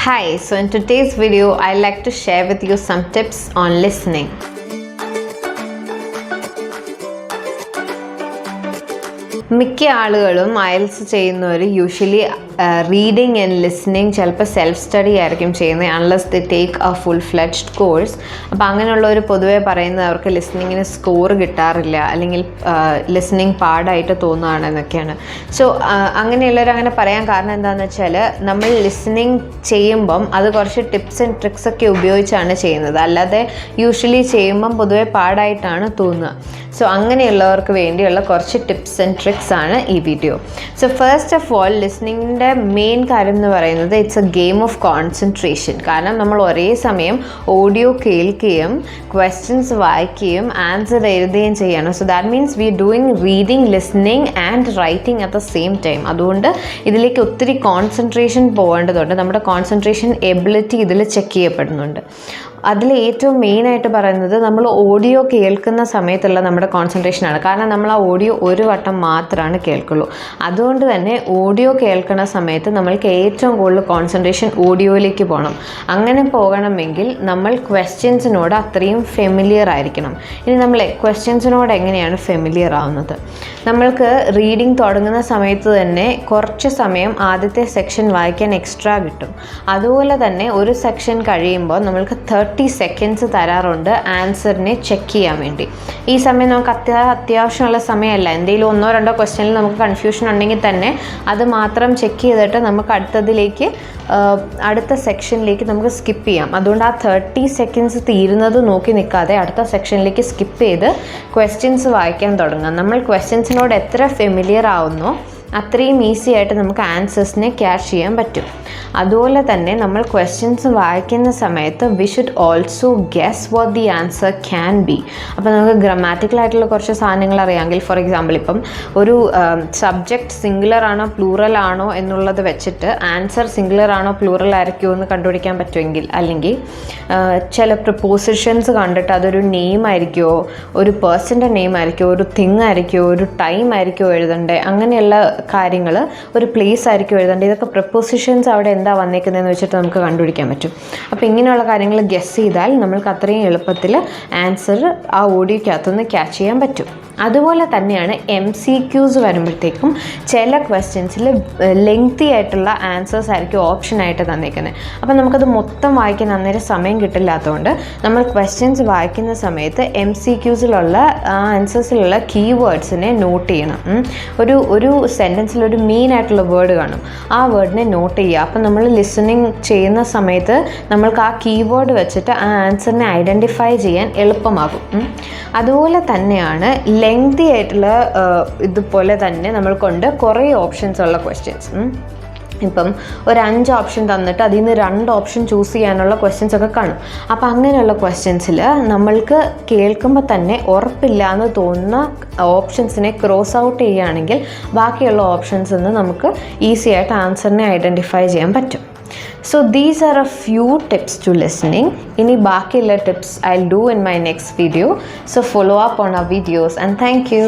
Hi, so in today's video, I'd like to share with you some tips on listening. മിക്ക ആളുകളും IELTS ചെയ്യുന്നവർ usually reading and listening ചിലപ്പോൾ self study ആയിരിക്കും ചെയ്യുന്നത് unless they take A full fledged course. അപ്പോൾ അങ്ങനെയുള്ളവർ പൊതുവെ പറയുന്നത് അവർക്ക് ലിസണിങ്ങിന് സ്കോർ കിട്ടാറില്ല, അല്ലെങ്കിൽ ലിസണിങ് പാടായിട്ട് തോന്നുകയാണെന്നൊക്കെയാണ്. സോ അങ്ങനെയുള്ളവർ അങ്ങനെ പറയാൻ കാരണം എന്താണെന്ന് വെച്ചാൽ, നമ്മൾ ലിസണിങ് ചെയ്യുമ്പം അത് കുറച്ച് ടിപ്സ് ആൻഡ് ട്രിക്സ് ഒക്കെ ഉപയോഗിച്ചാണ് ചെയ്യുന്നത്, അല്ലാതെ യൂഷ്വലി ചെയ്യുമ്പം പൊതുവെ പാടായിട്ടാണ് തോന്നുക. സോ അങ്ങനെയുള്ളവർക്ക് വേണ്ടിയുള്ള കുറച്ച് ടിപ്സ് ആൻഡ് ട്രിക്സ് ആണ് ഈ video. So first of all, ലിസണിങ്ങിൻ്റെ മെയിൻ കാര്യം എന്ന് പറയുന്നത് it's a game of concentration. കാരണം നമ്മൾ ഒരേ സമയം ഓഡിയോ കേൾക്കുകയും ക്വസ്റ്റ്യൻസ് വായിക്കുകയും ആൻസർ എഴുതുകയും ചെയ്യണം. So that means we doing reading, listening and writing at the same time. അതുകൊണ്ട് ഇതിലേക്ക് ഒത്തിരി കോൺസെൻട്രേഷൻ പോകേണ്ടതുണ്ട്. നമ്മുടെ കോൺസെൻട്രേഷൻ എബിലിറ്റി ഇതിൽ ചെക്ക് ചെയ്യപ്പെടുന്നുണ്ട്. അതിൽ ഏറ്റവും മെയിനായിട്ട് പറയുന്നത് നമ്മൾ ഓഡിയോ കേൾക്കുന്ന സമയത്തുള്ള നമ്മുടെ കോൺസെൻട്രേഷനാണ്. കാരണം നമ്മൾ ആ ഓഡിയോ ഒരു വട്ടം മാത്രമാണ് കേൾക്കുള്ളൂ. അതുകൊണ്ട് തന്നെ ഓഡിയോ കേൾക്കുന്ന സമയത്ത് നമ്മൾക്ക് ഏറ്റവും കൂടുതൽ കോൺസെൻട്രേഷൻ ഓഡിയോയിലേക്ക് പോകണം. അങ്ങനെ പോകണമെങ്കിൽ നമ്മൾ ക്വസ്റ്റ്യൻസിനോട് അത്രയും ഫെമിലിയർ ആയിരിക്കണം. ഇനി നമ്മൾ ക്വസ്റ്റ്യൻസിനോട് എങ്ങനെയാണ് ഫെമിലിയർ ആവുന്നത്? നമ്മൾക്ക് റീഡിങ് തുടങ്ങുന്ന സമയത്ത് തന്നെ കുറച്ച് സമയം ആദ്യത്തെ സെക്ഷൻ വായിക്കാൻ എക്സ്ട്രാ കിട്ടും. അതുപോലെ തന്നെ ഒരു സെക്ഷൻ കഴിയുമ്പോൾ നമ്മൾക്ക് 30 സെക്കൻഡ്സ് തരാറുണ്ട് ആൻസറിനെ ചെക്ക് ചെയ്യാൻ വേണ്ടി. ഈ സമയം നമുക്ക് അത്യാവശ്യമുള്ള സമയമല്ല. എന്തെങ്കിലും ഒന്നോ രണ്ടോ ക്വസ്റ്റ്യനിൽ നമുക്ക് കൺഫ്യൂഷൻ ഉണ്ടെങ്കിൽ തന്നെ അത് മാത്രം ചെക്ക് ചെയ്തിട്ട് നമുക്ക് അടുത്ത സെക്ഷനിലേക്ക് നമുക്ക് സ്കിപ്പ് ചെയ്യാം. അതുകൊണ്ട് ആ 30 സെക്കൻഡ്സ് തീരുന്നത് നോക്കി നിൽക്കാതെ അടുത്ത സെക്ഷനിലേക്ക് സ്കിപ്പ് ചെയ്ത് ക്വസ്റ്റ്യൻസ് വായിക്കാൻ തുടങ്ങാം. നമ്മൾ ക്വസ്റ്റ്യൻസിനോട് എത്ര ഫെമിലിയർ ആവുന്നോ അത്രയും ഈസി ആയിട്ട് നമുക്ക് ആൻസേഴ്സിനെ ക്യാച്ച് ചെയ്യാൻ പറ്റും. അതുപോലെ തന്നെ നമ്മൾ ക്വസ്റ്റ്യൻസ് വായിക്കുന്ന സമയത്ത് we should also guess what the answer can be. അപ്പോൾ നമുക്ക് ഗ്രാമാറ്റിക്കലായിട്ടുള്ള കുറച്ച് സാധനങ്ങൾ അറിയാമെങ്കിൽ, ഫോർ എക്സാമ്പിൾ ഇപ്പം ഒരു സബ്ജക്റ്റ് സിംഗുലർ ആണോ പ്ലൂറൽ ആണോ എന്നുള്ളത് വെച്ചിട്ട് ആൻസർ സിംഗുലർ ആണോ പ്ലൂറൽ ആയിരിക്കുമോ എന്ന് കണ്ടുപിടിക്കാൻ പറ്റുമെങ്കിൽ, അല്ലെങ്കിൽ ചില പ്രിപ്പോസിഷൻസ് കണ്ടിട്ട് അതൊരു നെയിം ആയിരിക്കുമോ, ഒരു പേഴ്സൻ്റെ നെയിം ആയിരിക്കുമോ, ഒരു തിങ് ആയിരിക്കുമോ, ഒരു ടൈം ആയിരിക്കുമോ എഴുതണ്ടേ, അങ്ങനെയുള്ള കാര്യങ്ങൾ, ഒരു പ്ലേസ് ആയിരിക്കും എഴുതേണ്ടത്. ഇതൊക്കെ പ്രപ്പോസിഷൻസ് അവിടെ എന്താ വന്നേക്കുന്നതെന്ന് വെച്ചിട്ട് നമുക്ക് കണ്ടുപിടിക്കാൻ പറ്റും. അപ്പോൾ ഇങ്ങനെയുള്ള കാര്യങ്ങൾ ഗെസ് ചെയ്താൽ നമ്മൾക്ക് അത്രയും എളുപ്പത്തിൽ ആൻസർ ആ ഓഡിയോക്കകത്തുനിന്ന് ക്യാച്ച് ചെയ്യാൻ പറ്റും. അതുപോലെ തന്നെയാണ് MCQs വരുമ്പോഴത്തേക്കും ചില ക്വസ്റ്റ്യൻസിൽ ലെങ്തി ആയിട്ടുള്ള ആൻസേഴ്സ് ആയിരിക്കും ഓപ്ഷനായിട്ട് തന്നേക്കുന്നത്. അപ്പോൾ നമുക്കത് മൊത്തം വായിക്കാൻ അന്നേരം സമയം കിട്ടില്ലാത്തതുകൊണ്ട് നമ്മൾ ക്വസ്റ്റ്യൻസ് വായിക്കുന്ന സമയത്ത് MCQസിലുള്ള ആൻസേഴ്സിലുള്ള കീവേഡ്സിനെ നോട്ട് ചെയ്യണം. ഒരു സെൻറ്റൻസിൽ ഒരു മെയിൻ ആയിട്ടുള്ള വേർഡ് കാണും, ആ വേർഡിനെ നോട്ട് ചെയ്യുക. അപ്പം നമ്മൾ ലിസണിങ് ചെയ്യുന്ന സമയത്ത് നമ്മൾക്ക് ആ കീവേഡ് വെച്ചിട്ട് ആ ആൻസറിനെ ഐഡൻറ്റിഫൈ ചെയ്യാൻ എളുപ്പമാകും. അതുപോലെ തന്നെയാണ് ലെങ്തി ആയിട്ടുള്ള ഇതുപോലെ തന്നെ നമ്മൾക്കുണ്ട് കുറേ ഓപ്ഷൻസ് ഉള്ള ക്വസ്റ്റ്യൻസ്. ഇപ്പം ഒരു 5 ഓപ്ഷൻ തന്നിട്ട് അതിൽ നിന്ന് 2 ഓപ്ഷൻ ചൂസ് ചെയ്യാനുള്ള ക്വസ്റ്റ്യൻസ് ഒക്കെ കാണും. അപ്പോൾ അങ്ങനെയുള്ള ക്വസ്റ്റ്യൻസിൽ നമ്മൾക്ക് കേൾക്കുമ്പോൾ തന്നെ ഉറപ്പില്ല എന്ന് തോന്നുന്ന ഓപ്ഷൻസിനെ ക്രോസ് ഔട്ട് ചെയ്യുകയാണെങ്കിൽ ബാക്കിയുള്ള ഓപ്ഷൻസിൽ നിന്ന് നമുക്ക് ഈസി ആയിട്ട് ആൻസറിനെ ഐഡൻറ്റിഫൈ ചെയ്യാൻ പറ്റും. So these are a few tips to listening. Ini baaki tips I'll do in my next video. So follow up on our videos and thank you.